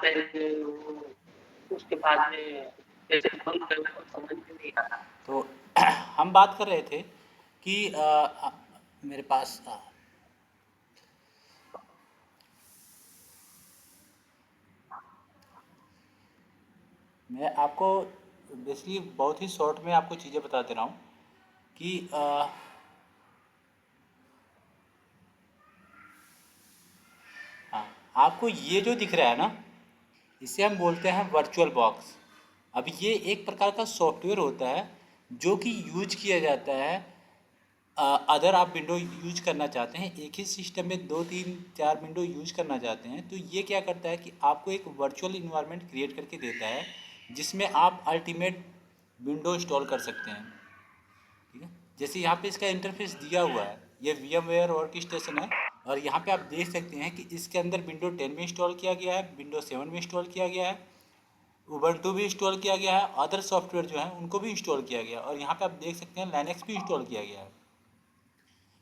पहले वो उसके बाद में कैसे बंद करना है, कुछ समझ में नहीं आ रहा। तो हम बात कर रहे थे कि मेरे पास मैं आपको बेसिकली बहुत ही शॉर्ट में आपको चीज़ें बता दे रहा हूँ कि हाँ, आपको ये जो दिख रहा है ना, इसे हम बोलते हैं वर्चुअल बॉक्स। अब ये एक प्रकार का सॉफ्टवेयर होता है जो कि यूज किया जाता है अगर आप विंडो यूज करना चाहते हैं, एक ही सिस्टम में 2 3 4 विंडो यूज करना चाहते हैं, तो ये क्या करता है कि आपको एक वर्चुअल इन्वायरमेंट क्रिएट करके देता है जिसमें आप अल्टीमेट विंडो इंस्टॉल कर सकते हैं। ठीक है, जैसे यहाँ पे इसका इंटरफेस दिया हुआ है, ये VMware वर्कस्टेशन है, और यहाँ पे आप देख सकते हैं कि इसके अंदर विंडो 10 भी इंस्टॉल किया गया है, विंडो 7 भी इंस्टॉल किया गया है, उबंटू भी इंस्टॉल किया गया है, अदर सॉफ्टवेयर जो है उनको भी इंस्टॉल किया गया है, और यहाँ पे आप देख सकते हैं लाइनक्स भी इंस्टॉल किया गया है।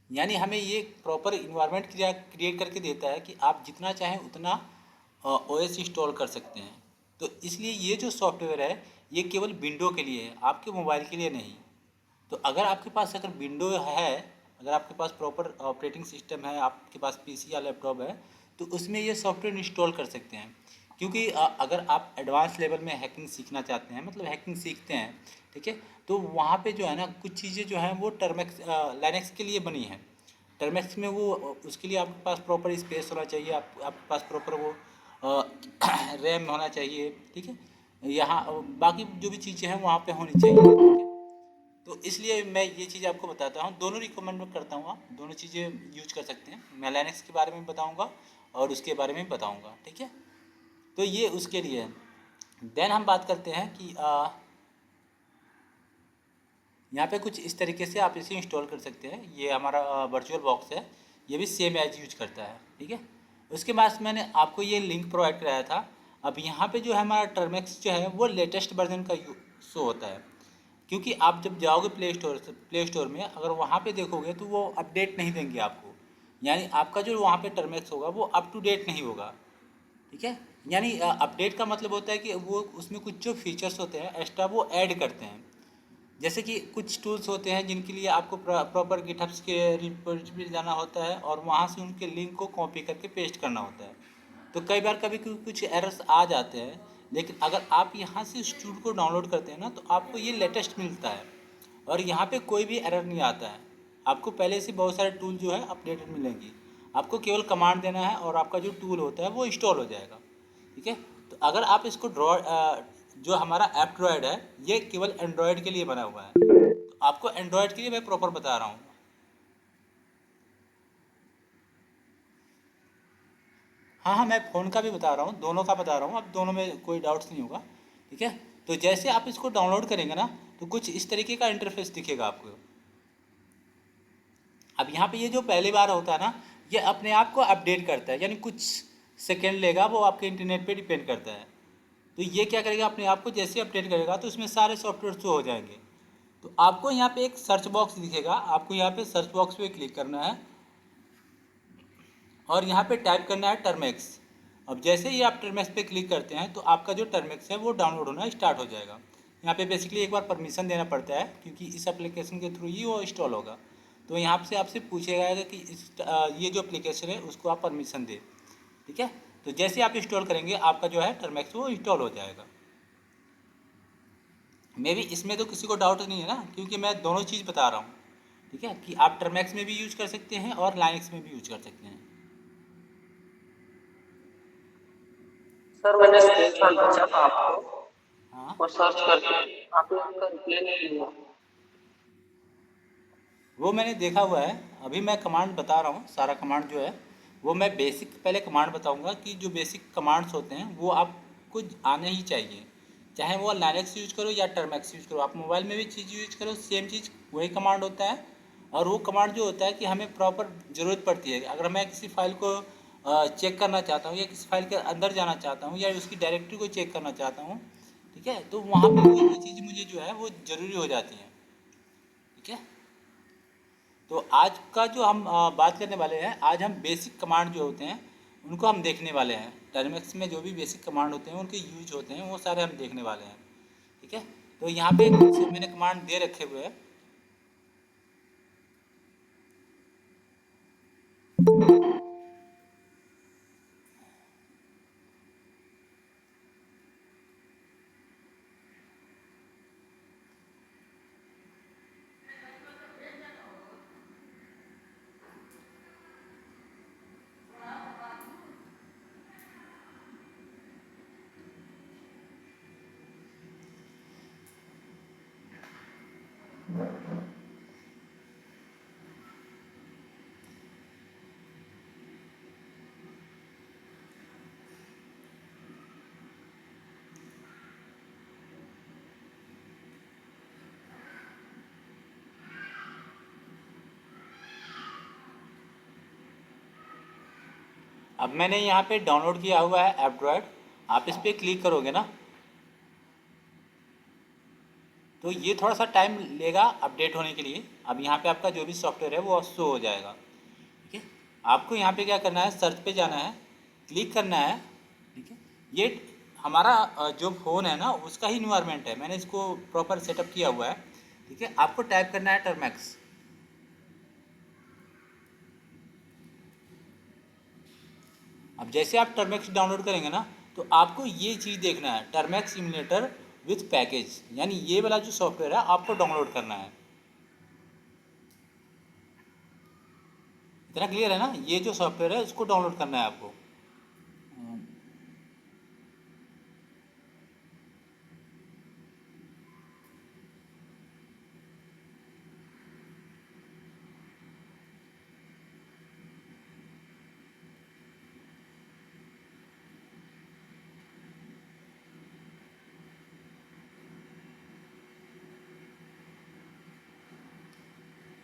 यानी हमें ये प्रॉपर इन्वायरमेंट क्रिएट करके देता है कि आप जितना चाहें उतना OS इंस्टॉल कर सकते हैं। तो इसलिए ये जो सॉफ्टवेयर है ये केवल विंडो के लिए है, आपके मोबाइल के लिए नहीं। तो अगर आपके पास अगर विंडो है, अगर आपके पास प्रॉपर ऑपरेटिंग सिस्टम है, आपके पास PC या लैपटॉप है, तो उसमें ये सॉफ्टवेयर इंस्टॉल कर सकते हैं। क्योंकि अगर आप एडवांस लेवल में हैकिंग सीखना चाहते हैं, मतलब हैकिंग सीखते हैं, ठीक है, तो वहाँ पे जो है ना कुछ चीज़ें जो हैं वो टर्मेक्स लाइनक्स के लिए बनी हैं। टर्मेक्स में वो उसके लिए आपके पास प्रॉपर स्पेस होना चाहिए, आपके पास प्रॉपर वो रैम होना चाहिए, ठीक है, यहाँ बाकी जो भी चीज़ें हैं वहाँ पे होनी चाहिए, ठीक है। तो इसलिए मैं ये चीज़ आपको बताता हूँ, दोनों रिकमेंड करता हूँ, आप दोनों चीज़ें यूज कर सकते हैं। मैं लाइनक्स के बारे में बताऊँगा और उसके बारे में बताऊँगा, ठीक है। तो ये उसके लिए है। देन हम बात करते हैं कि यहाँ पे कुछ इस तरीके से आप इसे इंस्टॉल कर सकते हैं। ये हमारा वर्चुअल बॉक्स है, ये भी सेम एज यूज करता है, ठीक है। उसके बाद मैंने आपको ये लिंक प्रोवाइड कराया था। अब यहाँ पे जो है हमारा टर्मेक्स जो है वो लेटेस्ट वर्जन का शो होता है, क्योंकि आप जब जाओगे प्ले स्टोर में, अगर वहाँ पे देखोगे तो वो अपडेट नहीं देंगे आपको, यानी आपका जो वहाँ पे टर्मेक्स होगा वो अप टू डेट नहीं होगा, ठीक है। यानी अपडेट का मतलब होता है कि वो उसमें कुछ जो फीचर्स होते हैं एक्स्ट्रा वो ऐड करते हैं। जैसे कि कुछ टूल्स होते हैं जिनके लिए आपको प्रॉपर गिटहब्स के रिपोजिटरी जाना होता है और वहाँ से उनके लिंक को कॉपी करके पेस्ट करना होता है। तो कई बार कभी कुछ एरर्स आ जाते हैं, लेकिन अगर आप यहाँ से उस टूल को डाउनलोड करते हैं ना, तो आपको ये लेटेस्ट मिलता है और यहाँ पे कोई भी एरर नहीं आता है। आपको पहले से बहुत सारे टूल जो है अपडेटेड मिलेंगी, आपको केवल कमांड देना है और आपका जो टूल होता है वो इंस्टॉल हो जाएगा, ठीक है। तो अगर आप इसको जो हमारा ऐप ड्रॉयड है ये केवल एंड्रॉयड के लिए बना हुआ है, तो आपको एंड्रॉयड के लिए मैं प्रॉपर बता रहा हूँ। हाँ हाँ, मैं फ़ोन का भी बता रहा हूँ, दोनों का बता रहा हूँ, अब दोनों में कोई डाउट्स नहीं होगा, ठीक है। तो जैसे आप इसको डाउनलोड करेंगे ना, तो कुछ इस तरीके का इंटरफेस दिखेगा आपको। अब यहाँ पे ये जो पहली बार होता है ना, ये अपने आप को अपडेट करता है, यानी कुछ सेकेंड लेगा, वो आपके इंटरनेट पे डिपेंड करता है। तो ये क्या करेगा, अपने आप को जैसे अपडेट करेगा तो उसमें सारे सॉफ्टवेयर शो हो जाएंगे। तो आपको यहाँ पे एक सर्च बॉक्स दिखेगा, आपको यहाँ पे सर्च बॉक्स पे क्लिक करना है और यहाँ पे टाइप करना है टर्मेक्स। अब जैसे ही आप टर्मेक्स पे क्लिक करते हैं तो आपका जो टर्मेक्स है वो डाउनलोड होना स्टार्ट हो जाएगा। यहाँ पे बेसिकली एक बार परमिशन देना पड़ता है क्योंकि इस एप्लीकेशन के थ्रू ही वो इंस्टॉल होगा। तो यहाँ से आपसे पूछेगा कि ये जो एप्लीकेशन है उसको आप परमिशन दें, ठीक है। तो जैसे आप इंस्टॉल करेंगे आपका जो है टर्मेक्स वो इंस्टॉल हो जाएगा। मे भी इसमें तो किसी को डाउट नहीं है ना, क्योंकि मैं दोनों चीज़ बता रहा हूँ, ठीक है, कि आप टर्मेक्स में भी यूज कर सकते हैं और लाइनक्स में भी यूज कर सकते हैं। सर मैंने स्क्रीनशॉट भेजा था आपको, हाँ, वो सर्च करके आपने उसका रिप्लाई नहीं लिया। वो मैंने देखा हुआ है। अभी मैं कमांड बता रहा हूँ, सारा कमांड जो है वो मैं बेसिक पहले कमांड बताऊँगा कि जो बेसिक कमांड्स होते हैं वो आपको आने ही चाहिए, चाहे वो लाइनक्स यूज करो या टर्मेक्स यूज करो, आप मोबाइल में भी चीज़ यूज करो, सेम चीज़ वही कमांड होता है। और वो कमांड जो होता है कि हमें प्रॉपर ज़रूरत पड़ती है, अगर मैं किसी फाइल को चेक करना चाहता हूँ या किसी फाइल के अंदर जाना चाहता हूँ या उसकी डायरेक्टरी को चेक करना चाहता हूँ, ठीक है, तो वहाँ पे ये चीज़ मुझे जो है वो ज़रूरी हो जाती है, ठीक है। तो आज का जो हम बात करने वाले हैं, आज हम बेसिक कमांड जो होते हैं उनको हम देखने वाले हैं। टर्मिक्स में जो भी बेसिक कमांड होते हैं उनके यूज होते हैं वो सारे हम देखने वाले हैं। ठीक है, तो यहाँ पे कुछ मैंने कमांड दे रखे हुए हैं। अब मैंने यहाँ पे डाउनलोड किया हुआ है एंड्रॉयड, आप इस पर क्लिक करोगे ना तो ये थोड़ा सा टाइम लेगा अपडेट होने के लिए। अब यहाँ पे आपका जो भी सॉफ्टवेयर है वो शो हो जाएगा। ठीक है, आपको यहाँ पे क्या करना है, सर्च पे जाना है, क्लिक करना है। ठीक है, ये हमारा जो फ़ोन है ना उसका ही इन्वायरमेंट है, मैंने इसको प्रॉपर सेटअप किया हुआ है। ठीक है, आपको टाइप करना है टर्मैक्स। अब जैसे आप टर्मैक्स डाउनलोड करेंगे ना तो आपको ये चीज़ देखना है, टर्मैक्स इमुलेटर विथ पैकेज, यानी ये वाला जो सॉफ्टवेयर है आपको डाउनलोड करना है। इतना क्लियर है ना, ये जो सॉफ्टवेयर है इसको डाउनलोड करना है आपको।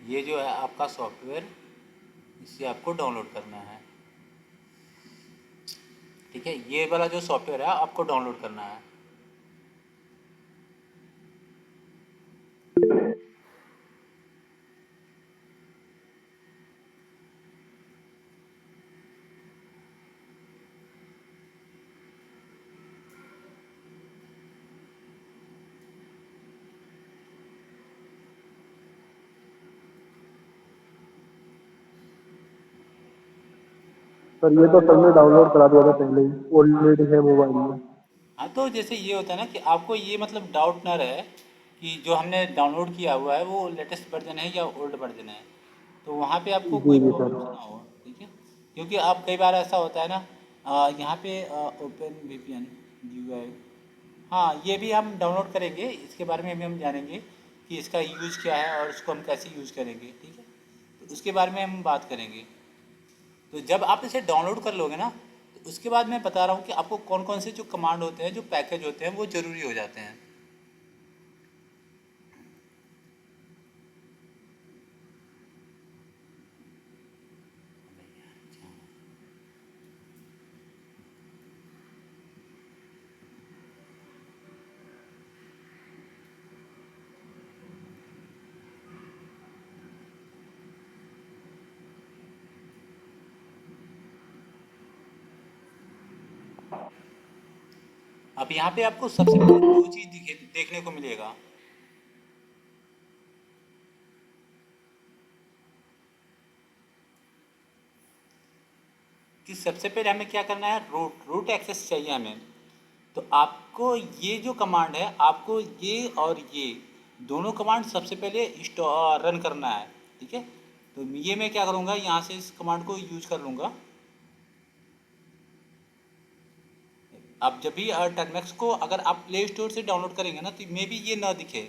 ये जो है आपका सॉफ्टवेयर, इसे आपको डाउनलोड करना है। ठीक है, ये वाला जो सॉफ्टवेयर है आपको डाउनलोड करना है। सर ये तो सर ने डाउनलोड करा दिया था पहले ही, ऑलरेडी है मोबाइल में। हाँ, तो जैसे ये होता है ना कि आपको ये मतलब डाउट ना रहे कि जो हमने डाउनलोड किया हुआ है वो लेटेस्ट वर्जन है या ओल्ड वर्जन है, तो वहाँ पे आपको कोई जी जी सर। प्रॉब्लम ना हो। ठीक है, क्योंकि आप कई बार ऐसा होता है ना, यहाँ पे ओपन वीपीएन यूआई, हाँ ये भी हम डाउनलोड करेंगे, इसके बारे में भी हम जानेंगे कि इसका यूज़ क्या है और इसको हम कैसे यूज़ करेंगे। ठीक है, तो उसके बारे में हम बात करेंगे। तो जब आप इसे डाउनलोड कर लोगे ना तो उसके बाद मैं बता रहा हूँ कि आपको कौन कौन से जो कमांड होते हैं, जो पैकेज होते हैं वो ज़रूरी हो जाते हैं। अब यहाँ पे आपको सबसे पहले दो चीज़ देखने को मिलेगा। कि सबसे पहले हमें क्या करना है, रूट रूट एक्सेस चाहिए हमें। तो आपको ये जो कमांड है, आपको ये और ये दोनों कमांड सबसे पहले रन करना है। ठीक है, तो ये मैं क्या करूँगा, यहाँ से इस कमांड को यूज कर लूँगा। अब जब भी टर्मेक्स को अगर आप प्ले स्टोर से डाउनलोड करेंगे ना तो मे बी ये ना दिखे,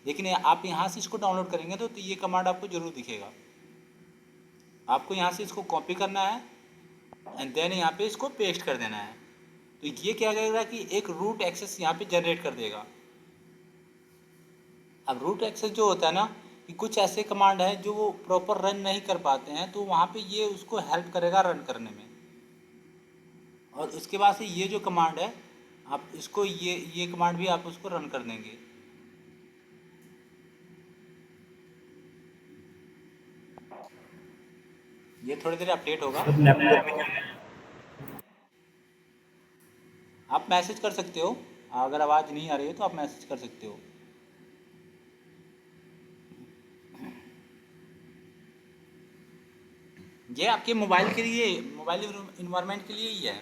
लेकिन आप यहाँ से इसको डाउनलोड करेंगे तो ये कमांड आपको ज़रूर दिखेगा। आपको यहाँ से इसको कॉपी करना है एंड देन यहाँ पे इसको पेस्ट कर देना है। तो ये क्या करेगा कि एक रूट एक्सेस यहाँ पे जनरेट कर देगा। अब रूट एक्सेस जो होता है ना कि कुछ ऐसे कमांड हैं जो वो प्रॉपर रन नहीं कर पाते हैं, तो वहाँ पे ये उसको हेल्प करेगा रन करने में। और उसके बाद से ये जो कमांड है आप इसको ये कमांड भी आप उसको रन कर देंगे। ये थोड़ी देर अपडेट होगा। सर लैपटॉप में आप मैसेज कर सकते हो, अगर आवाज़ नहीं आ रही है तो आप मैसेज कर सकते हो। ये आपके मोबाइल के लिए, मोबाइल इन्वायरमेंट के लिए ही है।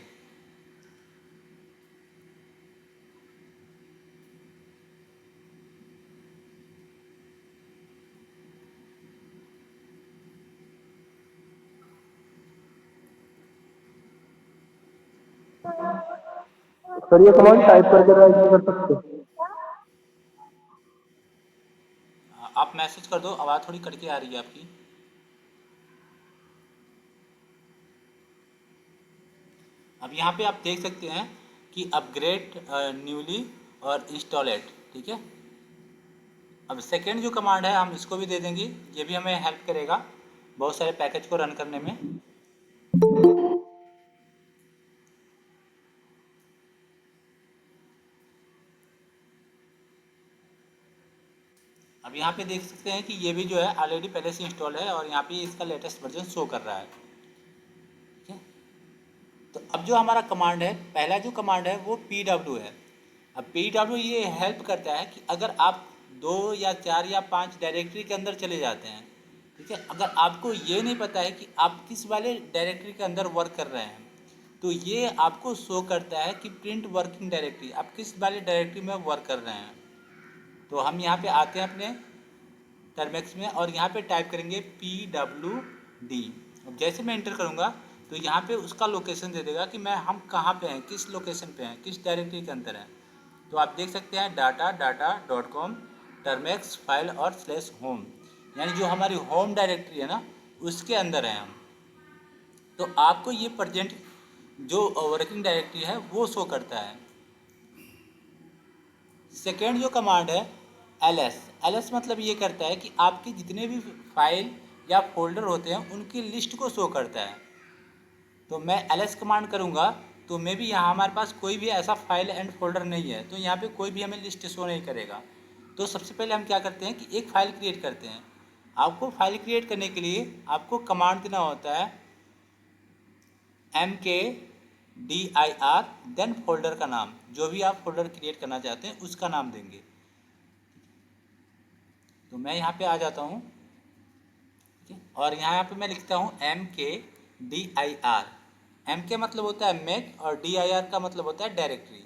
सर ये कमांड टाइप करके राइट नहीं कर सकते? आप मैसेज कर दो, आवाज़ थोड़ी कट के आ रही है आपकी। अब यहाँ पे आप देख सकते हैं कि अपग्रेड न्यूली और इंस्टॉल इट, ठीक है। अब सेकेंड जो कमांड है हम इसको भी दे देंगे, ये भी हमें हेल्प करेगा बहुत सारे पैकेज को रन करने में। अब यहाँ पे देख सकते हैं कि ये भी जो है ऑलरेडी पहले से इंस्टॉल है और यहाँ पे इसका लेटेस्ट वर्जन शो कर रहा है, ठीक है। तो अब जो हमारा कमांड है, पहला जो कमांड है वो pw है। अब pw ये हेल्प करता है कि अगर आप 2 या 4 या 5 डायरेक्टरी के अंदर चले जाते हैं, ठीक है, अगर आपको ये नहीं पता है कि आप किस वाले डायरेक्टरी के अंदर वर्क कर रहे हैं, तो ये आपको शो करता है कि प्रिंट वर्किंग डायरेक्टरी, आप किस वाले डायरेक्टरी में वर्क कर रहे हैं। तो हम यहाँ पे आते हैं अपने टर्मेक्स में और यहाँ पे टाइप करेंगे pwd। अब जैसे मैं इंटर करूँगा तो यहाँ पे उसका लोकेशन दे देगा कि हम कहाँ पे हैं, किस लोकेशन पे हैं, किस डायरेक्टरी के अंदर हैं। तो आप देख सकते हैं data.com टर्मेक्स फाइल और /home, यानी जो हमारी होम डायरेक्टरी है ना उसके अंदर हैं हम। तो आपको ये प्रेजेंट जो वर्किंग डायरेक्टरी है वो शो करता है। सेकेंड जो कमांड है ls मतलब ये करता है कि आपके जितने भी फाइल या फोल्डर होते हैं उनकी लिस्ट को शो करता है। तो मैं ls कमांड करूँगा तो मे भी यहाँ हमारे पास कोई भी ऐसा फाइल एंड फोल्डर नहीं है, तो यहाँ पे कोई भी हमें लिस्ट शो नहीं करेगा। तो सबसे पहले हम क्या करते हैं कि एक फ़ाइल क्रिएट करते हैं। आपको फाइल क्रिएट करने के लिए आपको कमांड देना होता है mkdir, देन फोल्डर का नाम, जो भी आप फोल्डर क्रिएट करना चाहते हैं उसका नाम देंगे। तो मैं यहाँ पे आ जाता हूँ, ठीक है, और यहाँ पे मैं लिखता हूँ mkdir। mk मतलब होता है मेक और dir का मतलब होता है डायरेक्टरी।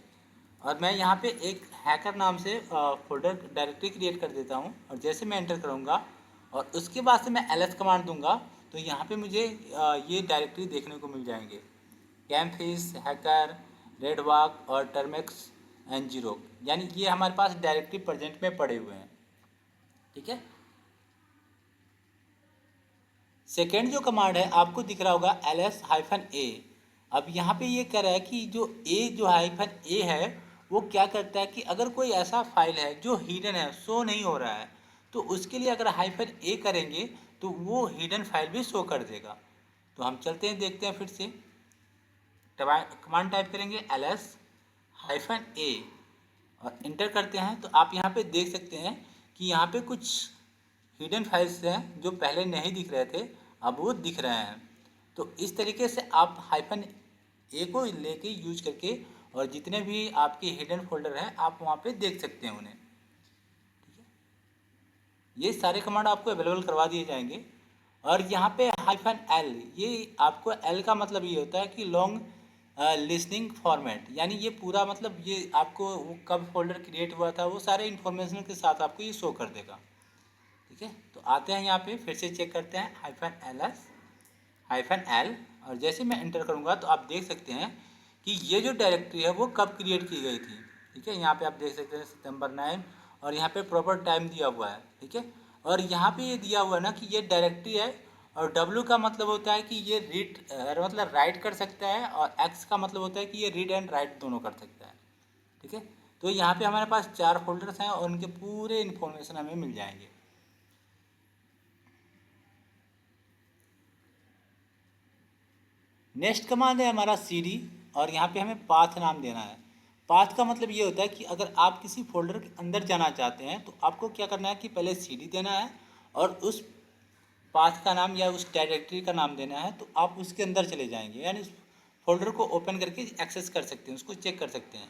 और मैं यहाँ पे एक हैकर नाम से फोल्डर डायरेक्टरी क्रिएट कर देता हूँ और जैसे मैं एंटर करूँगा और उसके बाद से मैं ls कमांड दूंगा तो यहाँ पे मुझे ये डायरेक्टरी देखने को मिल जाएंगे, कैमफिश, हैकर, रेडवॉक और टर्मेक्स एंड जीरो, यानी ये हमारे पास डायरेक्टरी प्रेजेंट में पड़े हुए हैं, ठीक है। सेकेंड जो कमांड है आपको दिख रहा होगा ls-a। अब यहाँ पे ये कह रहा है कि जो -a है वो क्या करता है कि अगर कोई ऐसा फाइल है जो हिडन है, शो नहीं हो रहा है, तो उसके लिए अगर -a करेंगे तो वो हिडन फाइल भी शो कर देगा। तो हम चलते हैं, देखते हैं फिर से। कमांड टाइप करेंगे ls-a और इंटर करते हैं तो आप यहाँ पे देख सकते हैं कि यहाँ पे कुछ हिडन फाइल्स हैं जो पहले नहीं दिख रहे थे, अब वो दिख रहे हैं। तो इस तरीके से आप -a को लेके यूज करके और जितने भी आपके हिडन फोल्डर हैं आप वहाँ पे देख सकते हैं उन्हें, ठीक है। ये सारे कमांड आपको अवेलेबल करवा दिए जाएंगे। और यहाँ पे -l, ये आपको l का मतलब ये होता है कि लॉन्ग लिसनिंग फॉर्मेट, यानी ये पूरा मतलब ये आपको वो कब फोल्डर क्रिएट हुआ था वो सारे इन्फॉर्मेशन के साथ आपको ये शो कर देगा, ठीक है। तो आते हैं यहाँ पे फिर से चेक करते हैं -l और जैसे मैं एंटर करूँगा तो आप देख सकते हैं कि ये जो डायरेक्टरी है वो कब क्रिएट की गई थी, ठीक है। यहाँ पे आप देख सकते हैं सितंबर 9 और यहाँ पे प्रॉपर टाइम दिया हुआ है, ठीक है। और यहाँ पे ये दिया हुआ है ना कि ये डायरेक्टरी है और W का मतलब होता है कि ये रीड मतलब राइट कर सकता है और X का मतलब होता है कि ये रीड एंड राइट दोनों कर सकता है, ठीक है। तो यहाँ पे हमारे पास 4 फोल्डर्स हैं और उनके पूरे इन्फॉर्मेशन हमें मिल जाएंगे। नेक्स्ट कमांड है हमारा cd और यहाँ पे हमें पाथ नाम देना है। पाथ का मतलब ये होता है कि अगर आप किसी फोल्डर के अंदर जाना चाहते हैं तो आपको क्या करना है कि पहले cd देना है और उस पाथ का नाम या उस डायरेक्टरी का नाम देना है, तो आप उसके अंदर चले जाएंगे, यानी उस फोल्डर को ओपन करके एक्सेस कर सकते हैं, उसको चेक कर सकते हैं।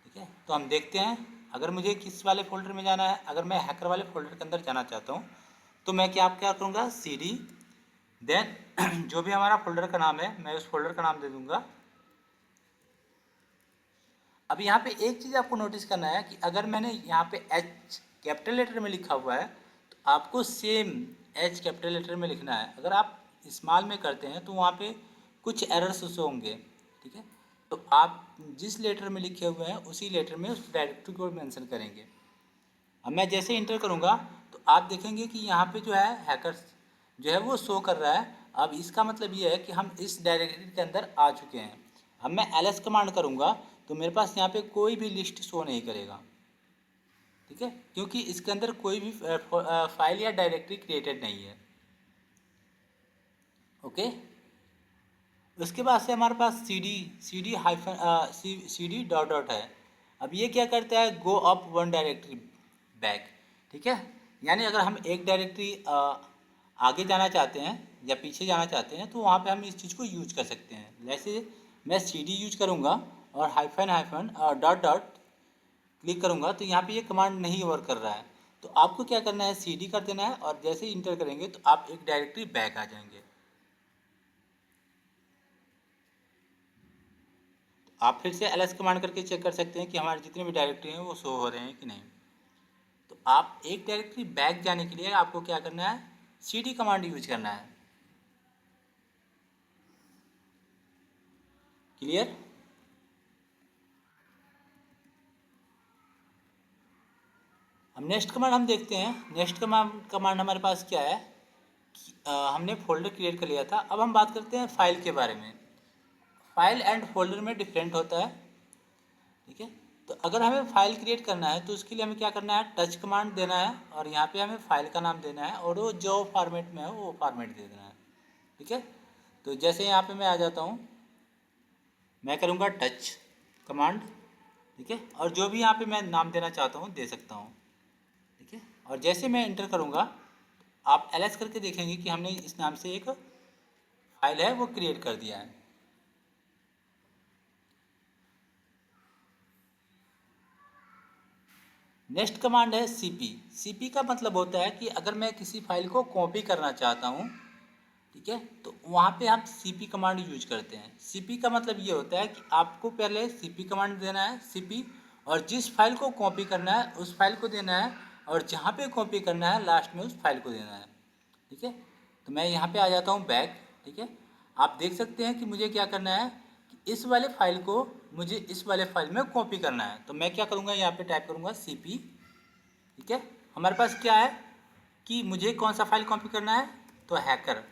ठीक है, तो हम देखते हैं अगर मुझे किस वाले फोल्डर में जाना है। अगर मैं हैकर वाले फोल्डर के अंदर जाना चाहता हूँ तो मैं क्या करूँगा, CD देन जो भी हमारा फोल्डर का नाम है मैं उस फोल्डर का नाम दे दूँगा। अब यहाँ पे एक चीज़ आपको नोटिस करना है कि अगर मैंने यहाँ पे H कैपिटल लेटर में लिखा हुआ है तो आपको सेम H कैपिटल लेटर में लिखना है। अगर आप स्मॉल में करते हैं तो वहाँ पे कुछ एरर्स शो होंगे। ठीक है, तो आप जिस लेटर में लिखे हुए हैं उसी लेटर में उस डायरेक्टरी को मेंशन करेंगे। अब मैं जैसे इंटर करूँगा तो आप देखेंगे कि यहाँ पे जो है हैकर्स जो है वो शो कर रहा है। अब इसका मतलब ये है कि हम इस डायरेक्टरी के अंदर आ चुके हैं। अब मैं ls कमांड करूँगा तो मेरे पास यहाँ पे कोई भी लिस्ट शो नहीं करेगा। ठीक है, क्योंकि इसके अंदर कोई भी फाइल या डायरेक्टरी क्रिएटेड नहीं है। ओके, उसके बाद से हमारे पास cd डॉट डॉट है। अब ये क्या करता है, go up one directory back. ठीक है, यानी अगर हम एक डायरेक्टरी आगे जाना चाहते हैं या पीछे जाना चाहते हैं तो वहाँ पे हम इस चीज़ को यूज कर सकते हैं। जैसे मैं cd यूज करूँगा और हाइफन डॉट डॉट क्लिक करूँगा तो यहाँ पे ये कमांड नहीं वर्क कर रहा है। तो आपको क्या करना है, cd कर देना है और जैसे ही इंटर करेंगे तो आप एक डायरेक्टरी बैक आ जाएंगे। आप फिर से ls कमांड करके चेक कर सकते हैं कि हमारे जितने भी डायरेक्टरी हैं वो शो हो रहे हैं कि नहीं। तो आप एक डायरेक्टरी बैक जाने के लिए आपको क्या करना है, cd कमांड यूज करना है। क्लियर? अब नेक्स्ट कमांड हम देखते हैं। नेक्स्ट कमांड हमारे पास क्या है कि हमने फोल्डर क्रिएट कर लिया था। अब हम बात करते हैं फाइल के बारे में। फाइल एंड फोल्डर में डिफरेंट होता है। ठीक है, तो अगर हमें फाइल क्रिएट करना है तो उसके लिए हमें क्या करना है, टच कमांड देना है और यहाँ पे हमें फाइल का नाम देना है और वो जो फॉर्मेट में है वो फॉर्मेट दे देना है। ठीक है, तो जैसे यहाँ पे मैं आ जाता हूँ, मैं करूँगा टच कमांड। ठीक है, और जो भी यहाँ पे मैं नाम देना चाहता हूँ दे सकता हूँ। ठीक है, और जैसे मैं इंटर करूँगा आप ls करके देखेंगे कि हमने इस नाम से एक फाइल है वो क्रिएट कर दिया है। नेक्स्ट कमांड है cp। cp का मतलब होता है कि अगर मैं किसी फाइल को कॉपी करना चाहता हूँ, ठीक है, तो वहाँ पे हम cp कमांड यूज करते हैं। cp का मतलब ये होता है कि आपको पहले cp कमांड देना है cp, और जिस फाइल को कॉपी करना है उस फाइल को देना है, और जहाँ पे कॉपी करना है लास्ट में उस फाइल को देना है। ठीक है, तो मैं यहाँ पे आ जाता हूँ बैक। ठीक है, आप देख सकते हैं कि मुझे क्या करना है कि इस वाले फाइल को मुझे इस वाले फाइल में कॉपी करना है। तो मैं क्या करूँगा, यहाँ पे टाइप करूँगा cp। ठीक है, हमारे पास क्या है कि मुझे कौन सा फाइल कॉपी करना है, तो हैकर,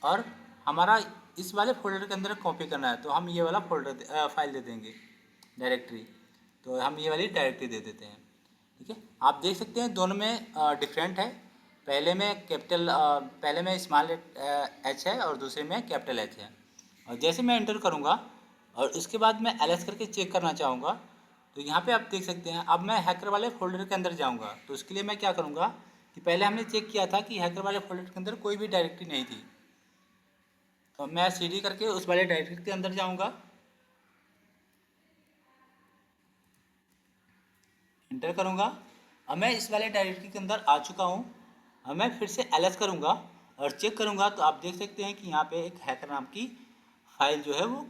और हमारा इस वाले फोल्डर के अंदर कॉपी करना है तो हम ये वाला फोल्डर फाइल दे देंगे, डायरेक्टरी। तो हम ये वाली डायरेक्टरी दे देते हैं। ठीक है, आप देख सकते हैं दोनों में डिफरेंट है। पहले में स्मॉल h है और दूसरे में कैपिटल H है। और जैसे मैं इंटर करूँगा और उसके बाद मैं ls करके चेक करना चाहूँगा तो यहाँ पे आप देख सकते हैं अब मैं हैकर वाले फोल्डर के अंदर जाऊँगा। तो उसके लिए मैं क्या करूँगा कि पहले हमने चेक किया था कि हैकर वाले फोल्डर के अंदर कोई भी डायरेक्टरी नहीं थी, तो मैं cd करके उस वाले डायरेक्टरी के अंदर जाऊँगा, इंटर करूँगा। अब मैं इस वाले डायरेक्टरी के अंदर आ चुका हूँ। अब मैं फिर से ls करूँगा और चेक करूँगा तो आप देख सकते हैं कि यहाँ पे एक हैकर नाम की फाइल जो है वो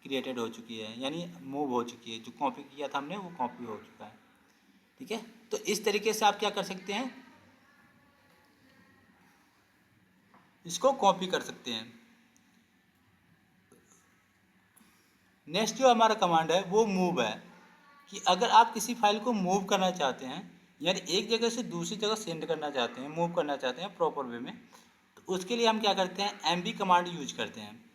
क्रिएटेड हो चुकी है, यानी मूव हो चुकी है। जो कॉपी किया था हमने वो कॉपी हो चुका है। ठीक है, तो इस तरीके से आप क्या कर सकते हैं, इसको कॉपी कर सकते हैं। नेक्स्ट जो हमारा कमांड है वो मूव है, कि अगर आप किसी फाइल को मूव करना चाहते हैं, यानी एक जगह से दूसरी जगह सेंड करना चाहते हैं, मूव करना चाहते हैं प्रॉपर वे में, तो उसके लिए हम क्या करते हैं, mv कमांड यूज करते हैं।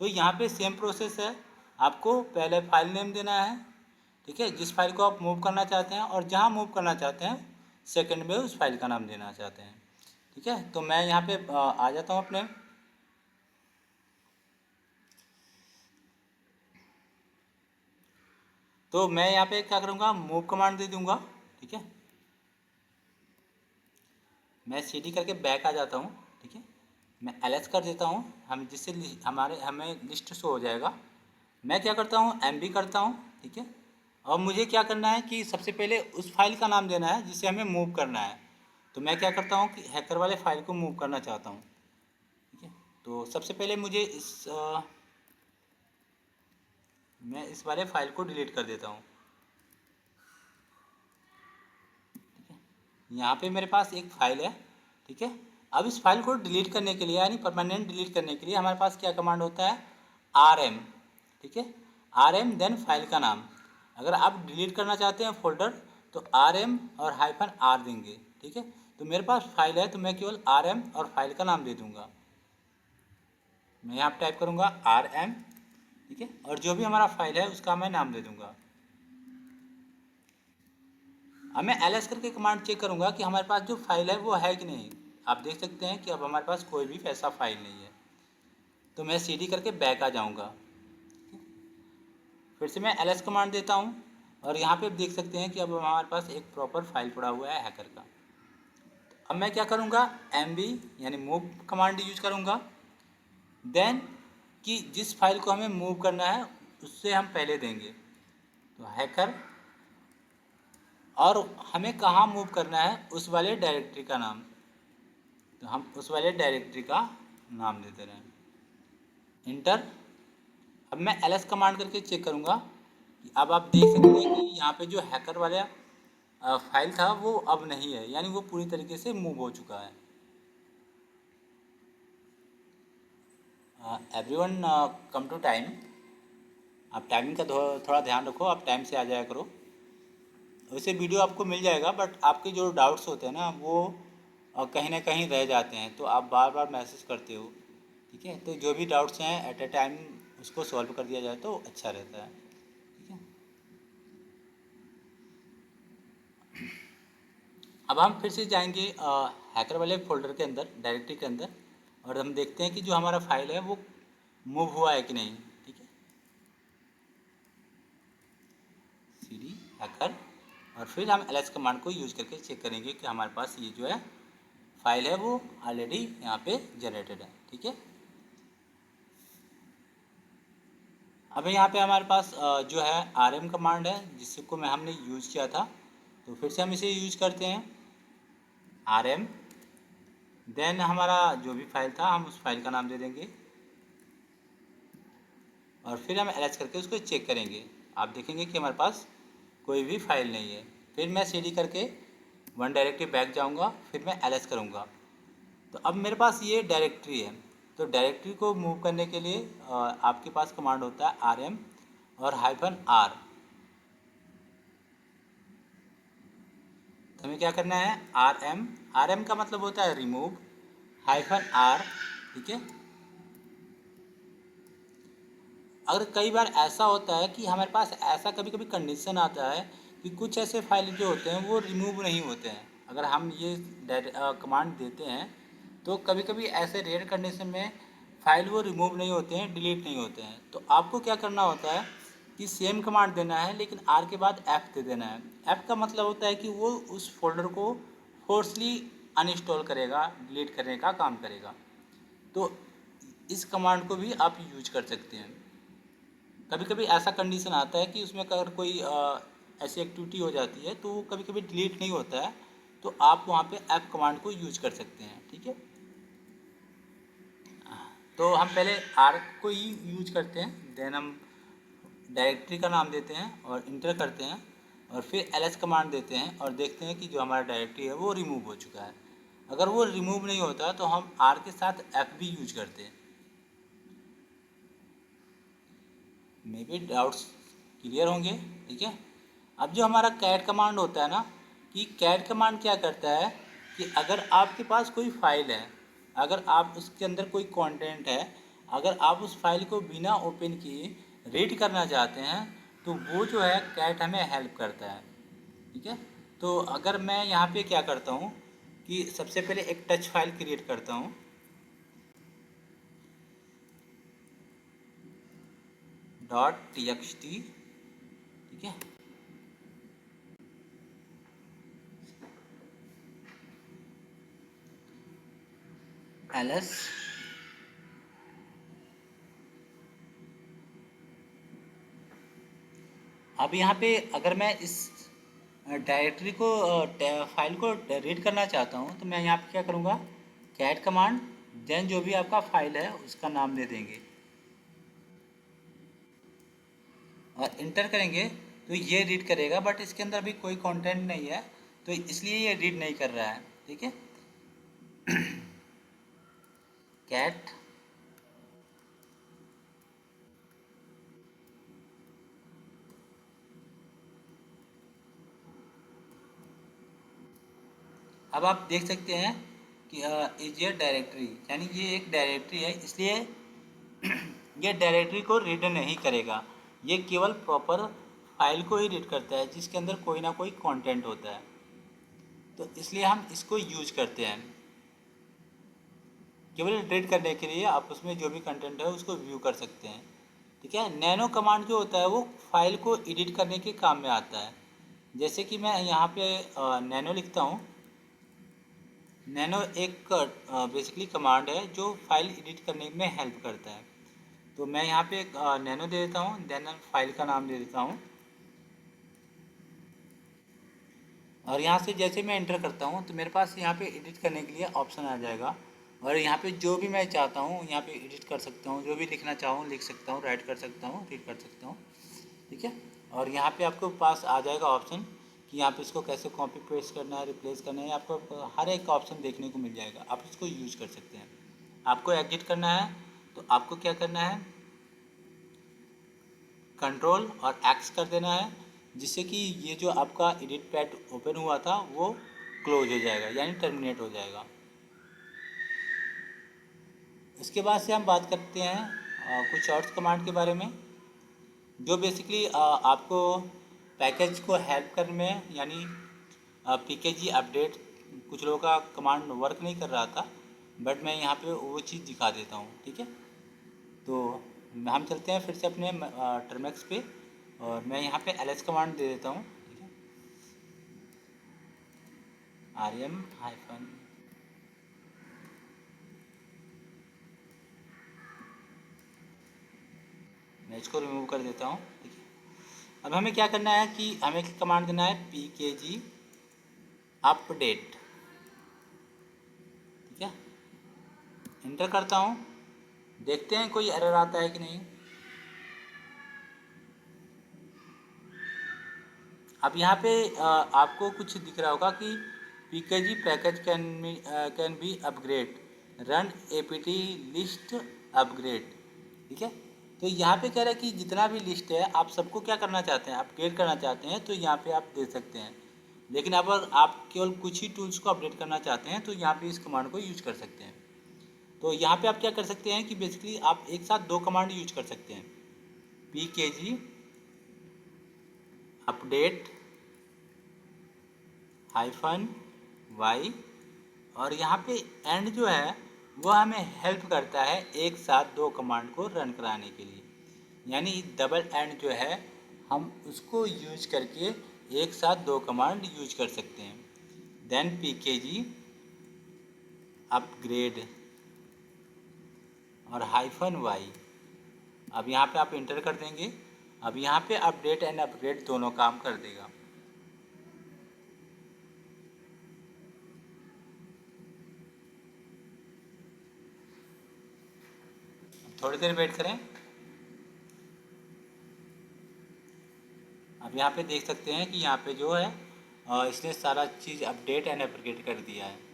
तो यहाँ पे सेम प्रोसेस है, आपको पहले फाइल नेम देना है, ठीक है, जिस फाइल को आप मूव करना चाहते हैं, और जहाँ मूव करना चाहते हैं सेकंड में उस फाइल का नाम देना चाहते हैं। ठीक है, तो मैं यहाँ पे आ जाता हूँ अपने, तो मैं यहाँ पे क्या करूँगा, मूव कमांड दे दूँगा। ठीक है, मैं cd करके बैक आ जाता हूँ। ठीक है, मैं ls कर देता हूँ, हम जिससे हमें लिस्ट शो हो जाएगा। मैं क्या करता हूँ, mb करता हूँ, ठीक है। और मुझे क्या करना है कि सबसे पहले उस फाइल का नाम देना है जिसे हमें मूव करना है। तो मैं क्या करता हूँ कि हैकर वाले फाइल को मूव करना चाहता हूँ, ठीक है। तो सबसे पहले मुझे मैं इस वाले फाइल को डिलीट कर देता हूँ। यहाँ पे मेरे पास एक फाइल है, ठीक है। अब इस फाइल को डिलीट करने के लिए, यानी परमानेंट डिलीट करने के लिए हमारे पास क्या कमांड होता है, rm, ठीक है। rm देन फाइल का नाम। अगर आप डिलीट करना चाहते हैं फोल्डर तो rm और -r देंगे, ठीक है। तो मेरे पास फाइल है तो मैं केवल rm और फाइल का नाम दे दूंगा। मैं यहाँ पर टाइप करूँगा rm, ठीक है, और जो भी हमारा फाइल है उसका मैं नाम दे दूंगा। अब मैं ls करके कमांड चेक करूंगा कि हमारे पास जो फाइल है वो है कि नहीं। आप देख सकते हैं कि अब हमारे पास कोई भी वैसा फाइल नहीं है। तो मैं cd करके बैक आ जाऊंगा। फिर से मैं ls कमांड देता हूं और यहाँ पे देख सकते हैं कि अब हमारे पास एक प्रॉपर फाइल पड़ा हुआ है हैकर का। अब मैं क्या करूँगा, mb यानी मूव कमांड यूज करूँगा। देन कि जिस फाइल को हमें मूव करना है उससे हम पहले देंगे, तो हैकर, और हमें कहाँ मूव करना है उस वाले डायरेक्टरी का नाम। तो हम उस वाले डायरेक्टरी का नाम देते रहें, इंटर। अब मैं ls कमांड करके चेक करूँगा कि अब आप देख सकते हैं कि यहाँ पे जो हैकर वाला फाइल था वो अब नहीं है, यानी वो पूरी तरीके से मूव हो चुका है। Everyone come to time. आप टाइमिंग का थोड़ा ध्यान रखो, आप टाइम से आ जाया करो। वैसे वीडियो आपको मिल जाएगा, बट आपके जो डाउट्स होते हैं ना वो कहीं ना कहीं रह जाते हैं, तो आप बार बार मैसेज करते हो, ठीक है। तो जो भी डाउट्स हैं एट ए टाइम उसको सॉल्व कर दिया जाए तो अच्छा रहता है, ठीक है। अब हम फिर से जाएंगे हैकर वाले फोल्डर के अंदर, डायरेक्टरी के अंदर, और हम देखते हैं कि जो हमारा फाइल है वो मूव हुआ है कि नहीं, ठीक है। cd हैकर, और फिर हम ls कमांड को यूज करके चेक करेंगे कि हमारे पास ये जो है फाइल है वो ऑलरेडी यहाँ पे जनरेटेड है, ठीक है। अब यहाँ पे हमारे पास जो है rm कमांड है जिसको हमने यूज़ किया था, तो फिर से हम इसे यूज करते हैं rm। देन हमारा जो भी फाइल था हम उस फाइल का नाम दे देंगे और फिर हम ls करके उसको चेक करेंगे। आप देखेंगे कि हमारे पास कोई भी फाइल नहीं है। फिर मैं cd करके वन डायरेक्टरी बैक जाऊंगा, फिर मैं ls करूंगा। तो अब मेरे पास ये डायरेक्टरी है, तो डायरेक्टरी को मूव करने के लिए आपके पास कमांड होता है rm और -r। तो हमें क्या करना है, rm का मतलब होता है रिमूव, -r, ठीक है। अगर कई बार ऐसा होता है कि हमारे पास ऐसा कभी कभी कंडीशन आता है कि कुछ ऐसे फाइल जो होते हैं वो रिमूव नहीं होते हैं। अगर हम ये कमांड देते हैं तो कभी कभी ऐसे रेयर कंडीशन में फाइल वो रिमूव नहीं होते हैं, डिलीट नहीं होते हैं। तो आपको क्या करना होता है कि सेम कमांड देना है लेकिन आर के बाद एफ दे देना है। एफ का मतलब होता है कि वो उस फोल्डर को फोर्सली अनइंस्टॉल करेगा, डिलीट करने का काम करेगा। तो इस कमांड को भी आप यूज कर सकते हैं। कभी कभी ऐसा कंडीशन आता है कि उसमें अगर कोई ऐसी एक्टिविटी हो जाती है तो वो कभी कभी डिलीट नहीं होता है, तो आप वहाँ पे एफ कमांड को यूज कर सकते हैं, ठीक है। तो हम पहले आर को ही यूज करते हैं, देन हम डायरेक्टरी का नाम देते हैं और इंटर करते हैं और फिर ls कमांड देते हैं और देखते हैं कि जो हमारा डायरेक्टरी है वो रिमूव हो चुका है। अगर वो रिमूव नहीं होता तो हम आर के साथ एफ भी यूज करते हैं। मे बी डाउट्स क्लियर होंगे, ठीक है। अब जो हमारा कैट कमांड होता है ना, कि कैट कमांड क्या करता है कि अगर आपके पास कोई फाइल है, अगर आप उसके अंदर कोई कंटेंट है, अगर आप उस फाइल को बिना ओपन किए रीड करना चाहते हैं तो वो जो है कैट हमें हेल्प करता है, ठीक है। तो अगर मैं यहाँ पे क्या करता हूँ कि सबसे पहले एक टच फाइल क्रिएट करता हूँ, .txt, ठीक है। ls अब यहाँ पे अगर मैं इस डायरेक्टरी को फाइल को रीड करना चाहता हूँ तो मैं यहाँ पे क्या करूँगा, कैट कमांड देन जो भी आपका फाइल है उसका नाम दे देंगे और इंटर करेंगे तो ये रीड करेगा, बट इसके अंदर भी कोई कंटेंट नहीं है तो इसलिए ये रीड नहीं कर रहा है। ठीक है, कैट अब आप देख सकते हैं कि इज ये डायरेक्टरी, यानी ये एक डायरेक्टरी है, इसलिए ये डायरेक्टरी को रीड नहीं करेगा, ये केवल प्रॉपर फाइल को ही रीड करता है जिसके अंदर कोई ना कोई कंटेंट होता है, तो इसलिए हम इसको यूज करते हैं केवल रीड करने के लिए। आप उसमें जो भी कंटेंट है उसको व्यू कर सकते हैं। ठीक है, नैनो कमांड जो होता है वो फाइल को एडिट करने के काम में आता है। जैसे कि मैं यहाँ पे नैनो लिखता हूँ, नैनो एक बेसिकली कमांड है जो फाइल एडिट करने में हेल्प करता है। तो मैं यहाँ पे एक नैनो दे देता हूँ, देन फाइल का नाम दे देता हूँ और यहाँ से जैसे मैं एंटर करता हूँ तो मेरे पास यहाँ पे एडिट करने के लिए ऑप्शन आ जाएगा और यहाँ पे जो भी मैं चाहता हूँ यहाँ पे एडिट कर सकता हूँ, जो भी लिखना चाहूँ लिख सकता हूँ, राइट कर सकता हूँ, रीड कर सकता हूँ। ठीक है, और यहाँ पे आपको पास आ जाएगा ऑप्शन कि यहाँ पे इसको कैसे कॉपी पेस्ट करना है, रिप्लेस करना है, आपको हर एक ऑप्शन देखने को मिल जाएगा, आप इसको यूज कर सकते हैं। आपको एग्जिट करना है तो आपको क्या करना है, कंट्रोल और एक्स कर देना है, जिससे कि ये जो आपका एडिट पैड ओपन हुआ था वो क्लोज हो जाएगा, यानी टर्मिनेट हो जाएगा। इसके बाद से हम बात करते हैं कुछ और कमांड के बारे में जो बेसिकली आपको पैकेज को हेल्प करने में, यानी पीकेजी अपडेट, कुछ लोगों का कमांड वर्क नहीं कर रहा था बट मैं यहाँ पे वो चीज़ दिखा देता हूँ। ठीक है, तो हम चलते हैं फिर से अपने टर्मेक्स पे और मैं यहाँ पे एलएस कमांड दे देता हूँ। ठीक है, rm हाइफन मैं इसको रिमूव कर देता हूँ। ठीक है, अब हमें क्या करना है कि हमें कमांड देना है pkg अपडेट। ठीक है, इंटर करता हूँ, देखते हैं कोई एरर आता है कि नहीं। अब यहाँ पे आपको कुछ दिख रहा होगा कि pkg package can be upgrade, run apt list upgrade. ठीक है, तो यहाँ पे कह रहा है कि जितना भी लिस्ट है आप सबको क्या करना चाहते हैं, अपग्रेड करना चाहते हैं, तो यहाँ पे आप दे सकते हैं। लेकिन अगर आप केवल कुछ ही टूल्स को अपडेट करना चाहते हैं तो यहाँ पे इस कमांड को यूज कर सकते हैं। तो यहाँ पे आप क्या कर सकते हैं कि बेसिकली आप एक साथ दो कमांड यूज कर सकते हैं, pkg अपडेट हाइफन वाई, और यहाँ पे एंड जो है वो हमें हेल्प करता है एक साथ दो कमांड को रन कराने के लिए, यानी डबल एंड जो है हम उसको यूज करके एक साथ दो कमांड यूज कर सकते हैं। देन pkg अपग्रेड और हाइफन वाई, अब यहाँ पे आप इंटर कर देंगे, अब यहाँ पे अपडेट एंड अपग्रेड दोनों काम कर देगा। थोड़ी देर वेट करें। अब यहाँ पे देख सकते हैं कि यहाँ पे जो है इसने सारा चीज़ अपडेट एंड अपग्रेड कर दिया है।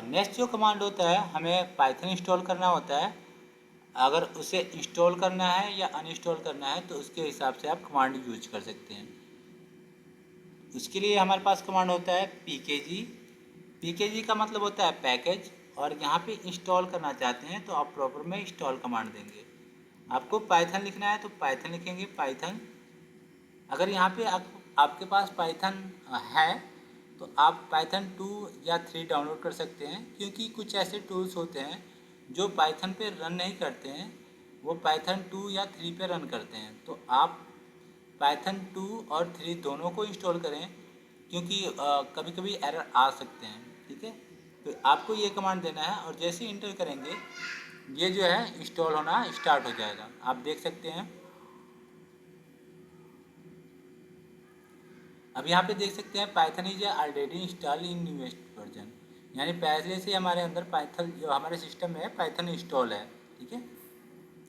नेक्स्ट जो कमांड होता है हमें पाइथन इंस्टॉल करना होता है। अगर उसे इंस्टॉल करना है या अनइंस्टॉल करना है तो उसके हिसाब से आप कमांड यूज कर सकते हैं। उसके लिए हमारे पास कमांड होता है pkg, pkg का मतलब होता है पैकेज, और यहाँ पे इंस्टॉल करना चाहते हैं तो आप प्रॉपर में इंस्टॉल कमांड देंगे। आपको पाइथन लिखना है तो पाइथन लिखेंगे, पाइथन। अगर यहाँ पे आपके पास पाइथन है तो आप पाइथन 2 या 3 डाउनलोड कर सकते हैं, क्योंकि कुछ ऐसे टूल्स होते हैं जो पाइथन पे रन नहीं करते हैं, वो पाइथन 2 या 3 पे रन करते हैं। तो आप पाइथन 2 और 3 दोनों को इंस्टॉल करें, क्योंकि कभी कभी एरर आ सकते हैं। ठीक है, तो आपको ये कमांड देना है और जैसे ही इंटर करेंगे ये जो है इंस्टॉल होना स्टार्ट हो जाएगा। आप देख सकते हैं। अब यहाँ पे देख सकते हैं Python is already install in newest version, यानी पहले से हमारे अंदर पाइथन जो हमारे सिस्टम में पाइथन इंस्टॉल है। ठीक है,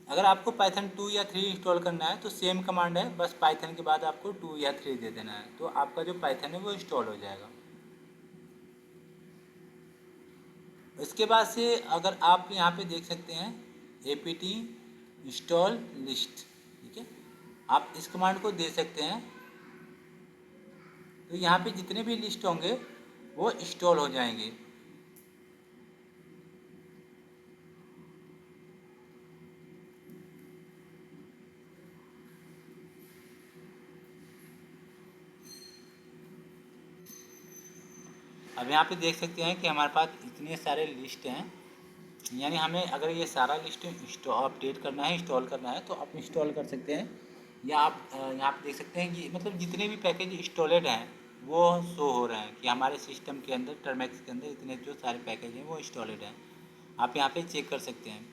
अगर आपको पाइथन 2 या 3 इंस्टॉल करना है तो सेम कमांड है, बस पाइथन के बाद आपको 2 या 3 दे देना है, तो आपका जो पाइथन है वो इंस्टॉल हो जाएगा। इसके बाद से अगर आप यहाँ पे देख सकते हैं apt इंस्टॉल लिस्ट, ठीक है, आप इस कमांड को दे सकते हैं। तो यहाँ पे जितने भी लिस्ट होंगे वो इंस्टॉल हो जाएंगे। अब यहाँ पे देख सकते हैं कि हमारे पास इतने सारे लिस्ट हैं, यानी हमें अगर ये सारा लिस्ट अपडेट करना है, इंस्टॉल करना है, तो आप इंस्टॉल कर सकते हैं। या आप यहाँ पे देख सकते हैं कि मतलब जितने भी पैकेज इंस्टॉलेड हैं वो शो हो रहे हैं कि हमारे सिस्टम के अंदर टर्मैक्स के अंदर इतने जो सारे पैकेज हैं वो इंस्टॉलेड हैं। आप यहाँ पे चेक कर सकते हैं,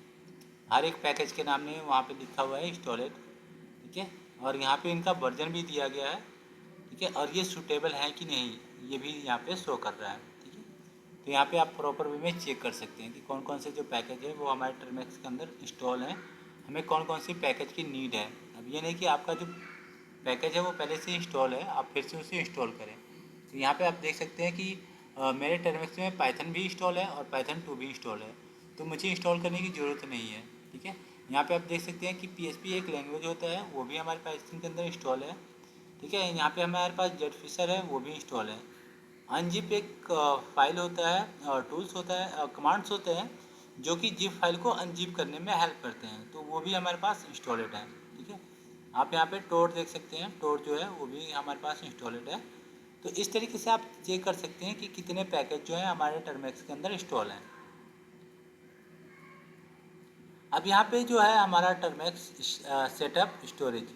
हर एक पैकेज के नाम में वहाँ पे लिखा हुआ है इंस्टॉलेड। ठीक है, और यहाँ पे इनका वर्जन भी दिया गया है। ठीक है, और ये सूटेबल है कि नहीं ये भी यहाँ पे शो कर रहा है। ठीक है, तो यहाँ पे आप प्रॉपर वे में चेक कर सकते हैं कि कौन कौन से जो पैकेज है वो हमारे टर्मैक्स के अंदर इंस्टॉल हैं, हमें कौन कौन सी पैकेज की नीड है। अब ये नहीं कि आपका जो पैकेज है वो पहले से इंस्टॉल है, आप फिर से उसे इंस्टॉल करें। तो यहाँ पे आप देख सकते हैं कि मेरे टर्मैक्स में पाइथन भी इंस्टॉल है और पाइथन 2 भी इंस्टॉल है, तो मुझे इंस्टॉल करने की ज़रूरत नहीं है। ठीक है, यहाँ पे आप देख सकते हैं कि PHP एक लैंग्वेज होता है, वो भी हमारे पाइथन के अंदर इंस्टॉल है। ठीक है, यहाँ पे हमारे पास जेटफिशर है, वो भी इंस्टॉल है। अनजिप एक फाइल होता है और टूल्स होता है, कमांड्स होते हैं जो कि जिप फाइल को अनजिप करने में हेल्प करते हैं, तो वो भी हमारे पास इंस्टॉलेड है। ठीक है, आप यहाँ पे टोर देख सकते हैं, टोर जो है वो भी हमारे पास इंस्टॉलेड है। तो इस तरीके से आप चेक कर सकते हैं कि कितने पैकेज जो है हमारे टर्मैक्स के अंदर इंस्टॉल हैं। अब यहाँ पे जो है हमारा टर्मैक्स सेटअप स्टोरेज,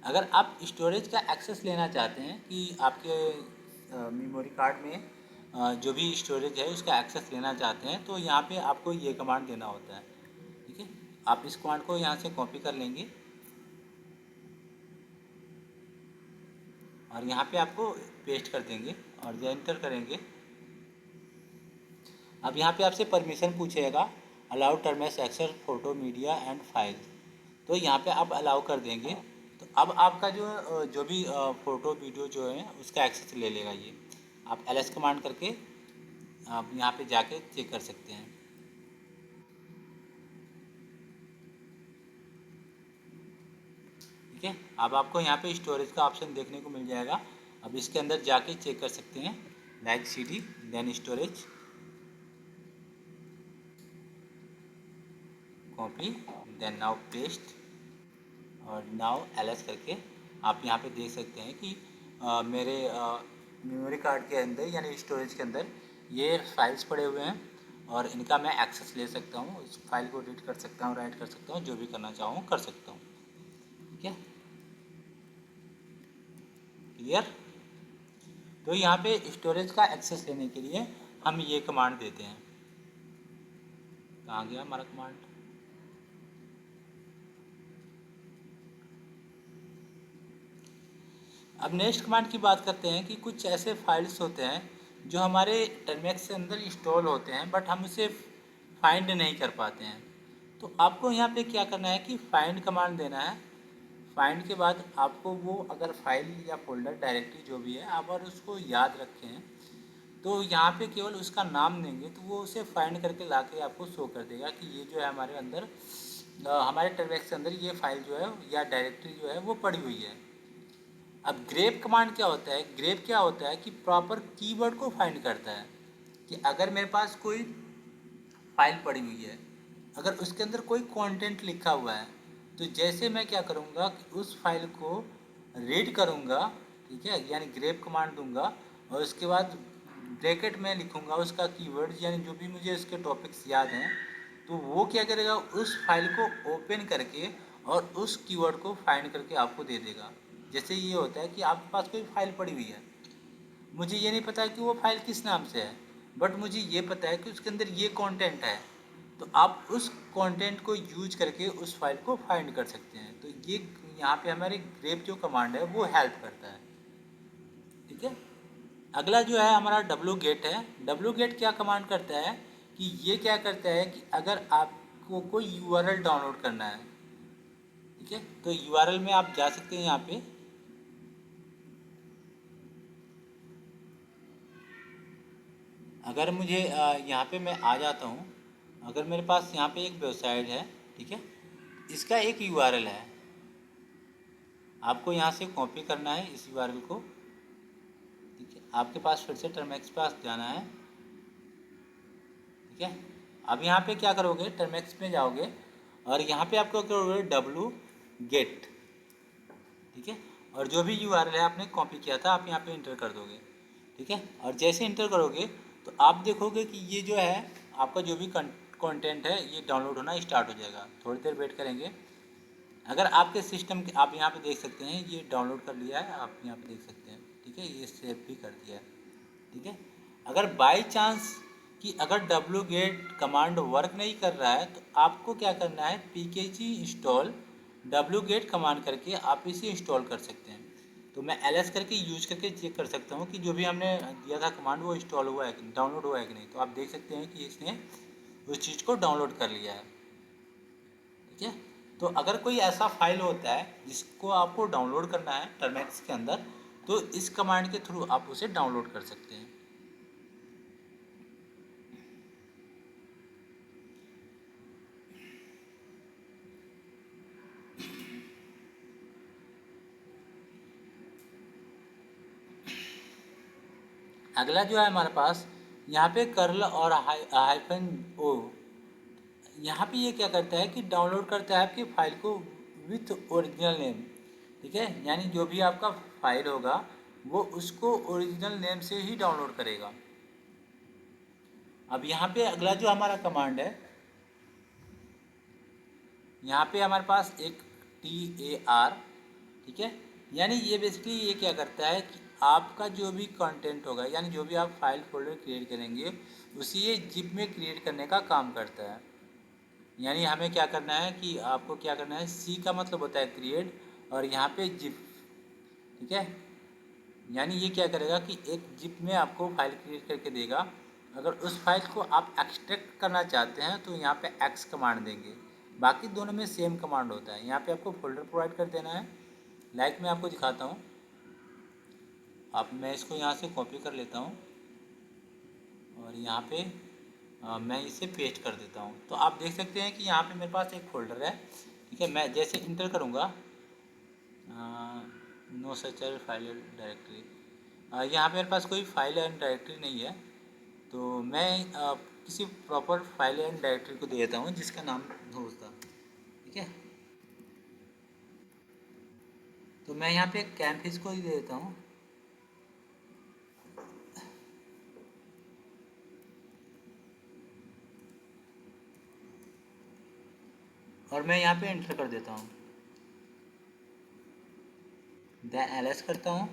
अगर आप स्टोरेज का एक्सेस लेना चाहते हैं कि आपके मेमोरी कार्ड में जो भी स्टोरेज है उसका एक्सेस लेना चाहते हैं, तो यहाँ पे आपको ये कमांड देना होता है। ठीक है, आप इस कमांड को यहाँ से कॉपी कर लेंगे और यहाँ पे आपको पेस्ट कर देंगे और जब एंटर करेंगे, अब यहाँ पे आपसे परमिशन पूछेगा, allow Termux access photo media and file, तो यहाँ पे आप अलाउ कर देंगे। तो अब आपका जो भी फ़ोटो वीडियो जो है उसका एक्सेस ले लेगा ये। आप ls कमांड करके आप यहाँ पे जाके चेक कर सकते हैं। ठीक है, अब आपको यहाँ पे स्टोरेज का ऑप्शन देखने को मिल जाएगा। अब इसके अंदर जाके चेक कर सकते हैं, like CD then storage, copy then now paste और नाउ ls करके आप यहाँ पे देख सकते हैं कि मेरे मेमोरी कार्ड के अंदर यानी स्टोरेज के अंदर ये फाइल्स पड़े हुए हैं और इनका मैं एक्सेस ले सकता हूँ, इस फाइल को रीड कर सकता हूँ, राइट कर सकता हूँ, जो भी करना चाहूँ कर सकता हूँ। ठीक है, क्लियर। तो यहाँ पे स्टोरेज का एक्सेस लेने के लिए हम ये कमांड देते हैं। कहाँ गया हमारा कमांड? अब नेक्स्ट कमांड की बात करते हैं कि कुछ ऐसे फाइल्स होते हैं जो हमारे टर्मैक्स के अंदर इंस्टॉल होते हैं बट हम उसे फाइंड नहीं कर पाते हैं। तो आपको यहाँ पे क्या करना है कि फाइंड कमांड देना है। फाइंड के बाद आपको वो अगर फाइल या फोल्डर डायरेक्टरी जो भी है आप और उसको याद रखें हैं, तो यहाँ पे केवल उसका नाम देंगे तो वो उसे फाइंड करके ला के आपको शो कर देगा कि ये जो है हमारे अंदर हमारे टर्मैक्स के अंदर ये फाइल जो है या डायरेक्टरी जो है वो पड़ी हुई है। अब ग्रेप कमांड क्या होता है? ग्रेप क्या होता है कि प्रॉपर कीवर्ड को फाइंड करता है कि अगर मेरे पास कोई फाइल पड़ी हुई है, अगर उसके अंदर कोई कंटेंट लिखा हुआ है, तो जैसे मैं क्या करूँगा कि उस फाइल को रीड करूँगा, ठीक है, यानी ग्रेप कमांड दूंगा और उसके बाद ब्रैकेट में लिखूँगा उसका कीवर्ड यानी जो भी मुझे उसके टॉपिक्स याद हैं, तो वो क्या करेगा उस फाइल को ओपन करके और उस कीवर्ड को फाइंड करके आपको दे देगा। जैसे ये होता है कि आपके पास कोई फाइल पड़ी हुई है, मुझे ये नहीं पता कि वो फाइल किस नाम से है, बट मुझे ये पता है कि उसके अंदर ये कंटेंट है, तो आप उस कंटेंट को यूज करके उस फाइल को फाइंड कर सकते हैं। तो ये यहाँ पे हमारे ग्रेप जो कमांड है वो हेल्प करता है। ठीक है, अगला जो है हमारा डब्ल्यू गेट है। डब्ल्यू गेट क्या कमांड करता है कि ये क्या करता है कि अगर आपको कोई यूआरएल डाउनलोड करना है, ठीक है, तो यूआरएल में आप जा सकते हैं। यहाँ पे अगर मुझे यहाँ पे मैं आ जाता हूँ, अगर मेरे पास यहाँ पे एक वेबसाइट है, ठीक है, इसका एक यूआरएल है, आपको यहाँ से कॉपी करना है इस यूआरएल को। ठीक है, आपके पास फिर से टर्मेक्स पास जाना है। ठीक है, अब यहाँ पे क्या करोगे, टर्मेक्स में जाओगे और यहाँ पे आपको करोगे डब्ल्यू गेट। ठीक है, और जो भी यूआरएल है आपने कॉपी किया था आप यहाँ पे इंटर कर दोगे। ठीक है, और जैसे इंटर करोगे तो आप देखोगे कि ये जो है आपका जो भी कंटेंट है ये डाउनलोड होना स्टार्ट हो जाएगा। थोड़ी देर वेट करेंगे। अगर आपके सिस्टम के आप यहाँ पे देख सकते हैं ये डाउनलोड कर लिया है, आप यहाँ पे देख सकते हैं। ठीक है, ये सेव भी कर दिया है। ठीक है, अगर बाई चांस कि अगर डब्ल्यू गेट कमांड वर्क नहीं कर रहा है तो आपको क्या करना है, pkg install W get command करके आप इसे इंस्टॉल कर सकते हैं। तो मैं ls करके यूज करके चेक कर सकता हूँ कि जो भी हमने दिया था कमांड वो इंस्टॉल हुआ है कि डाउनलोड हुआ है कि नहीं। तो आप देख सकते हैं कि इसने उस चीज़ को डाउनलोड कर लिया है। ठीक है, तो अगर कोई ऐसा फाइल होता है जिसको आपको डाउनलोड करना है टर्मेक्स के अंदर, तो इस कमांड के थ्रू आप उसे डाउनलोड कर सकते हैं। अगला जो है हमारे पास यहाँ पे कर्ल और हाइफन ओ, यहाँ पे ये क्या करता है कि डाउनलोड करता है आपकी फाइल को विथ ओरिजिनल नेम। ठीक है, यानी जो भी आपका फाइल होगा वो उसको ओरिजिनल नेम से ही डाउनलोड करेगा। अब यहाँ पे अगला जो हमारा कमांड है, यहाँ पे हमारे पास एक TAR, ठीक है, यानी ये बेसिकली ये क्या करता है कि आपका जो भी कंटेंट होगा यानी जो भी आप फाइल फोल्डर क्रिएट करेंगे उसे ये जिप में क्रिएट करने का काम करता है। यानी हमें क्या करना है कि आपको क्या करना है, सी का मतलब होता है क्रिएट और यहाँ पे जिप। ठीक है, यानी ये क्या करेगा कि एक जिप में आपको फाइल क्रिएट करके देगा। अगर उस फाइल को आप एक्सट्रैक्ट करना चाहते हैं तो यहाँ पे एक्स कमांड देंगे। बाकी दोनों में सेम कमांड होता है। यहाँ पे आपको फोल्डर प्रोवाइड कर देना है। लाइक मैं आपको दिखाता हूँ, अब मैं इसको यहाँ से कॉपी कर लेता हूँ और यहाँ पे मैं इसे पेस्ट कर देता हूँ। तो आप देख सकते हैं कि यहाँ पे मेरे पास एक फ़ोल्डर है। ठीक है, मैं जैसे इंटर करूँगा नो सच फाइल डायरेक्टरी, यहाँ पे मेरे पास कोई फाइल एंड डायरेक्टरी नहीं है। तो मैं किसी प्रॉपर फाइल एंड डायरेक्टरी को दे देता हूँ जिसका नाम हो उसका। ठीक है, तो मैं यहाँ पे कैम्फिस को ही दे देता हूँ। और मैं यहाँ पे एंटर कर देता हूँ, देन एलएस करता हूँ।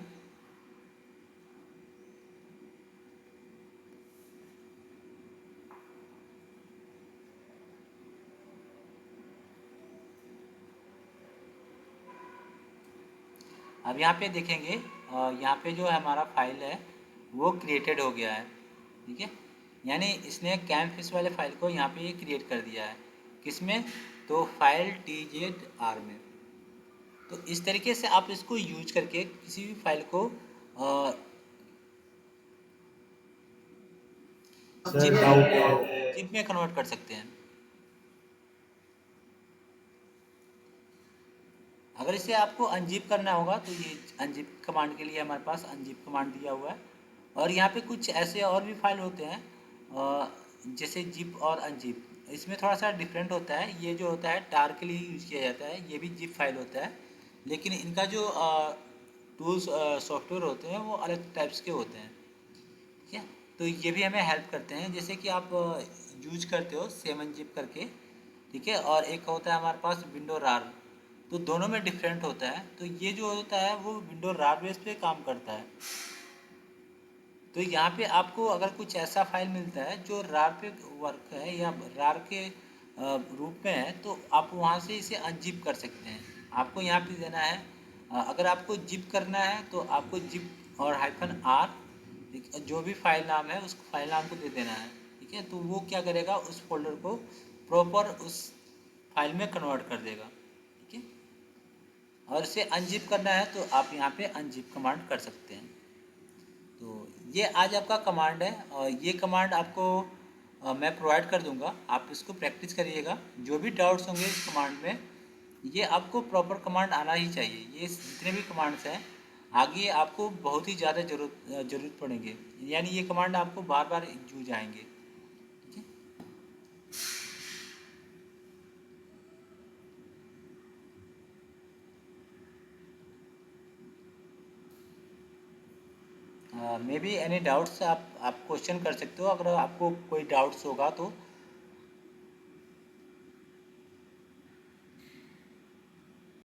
अब यहाँ पे देखेंगे यहाँ पे जो हमारा फाइल है वो क्रिएटेड हो गया है। ठीक है, यानी इसने कैम्फिश वाले फाइल को यहाँ पे क्रिएट कर दिया है। किसमें, तो फाइल TZR में। तो इस तरीके से आप इसको यूज करके किसी भी फाइल को जिप में कन्वर्ट कर सकते हैं। अगर इसे आपको अनजिप करना होगा तो ये अनजिप कमांड के लिए हमारे पास अनजिप कमांड दिया हुआ है। और यहाँ पे कुछ ऐसे और भी फाइल होते हैं जैसे जिप और अनजिप, इसमें थोड़ा सा डिफरेंट होता है। ये जो होता है टार के लिए यूज़ किया जाता है, ये भी जिप फाइल होता है, लेकिन इनका जो टूल्स सॉफ्टवेयर होते हैं वो अलग टाइप्स के होते हैं। ठीक है, तो ये भी हमें हेल्प करते हैं, जैसे कि आप यूज करते हो 7zip करके। ठीक है, और एक होता है हमारे पास विंडो रार, तो दोनों में डिफरेंट होता है। तो ये जो होता है वो विंडो रार बेस पे काम करता है। तो यहाँ पे आपको अगर कुछ ऐसा फाइल मिलता है जो रार पे वर्क है या रार के रूप में है, तो आप वहाँ से इसे अनजिप कर सकते हैं। आपको यहाँ पे देना है, अगर आपको जिप करना है तो आपको जिप और -r, ठीक है, जो भी फाइल नाम है उस फाइल नाम को दे देना है, ठीक है। तो वो क्या करेगा, उस फोल्डर को प्रॉपर उस फाइल में कन्वर्ट कर देगा, ठीक है। और इसे अनजिप करना है तो आप यहाँ पे अनजिप कमांड कर सकते हैं। तो ये आज आपका कमांड है, और ये कमांड आपको मैं प्रोवाइड कर दूंगा, आप इसको प्रैक्टिस करिएगा। जो भी डाउट्स होंगे इस कमांड में, ये आपको प्रॉपर कमांड आना ही चाहिए। ये जितने भी कमांड्स हैं आगे आपको बहुत ही ज़्यादा ज़रूरत पड़ेंगे, यानी ये कमांड आपको बार बार यूज आएंगे, ठीक है। मे बी एनी डाउट्स, आप क्वेश्चन कर सकते हो। अगर आपको कोई डाउट्स होगा तो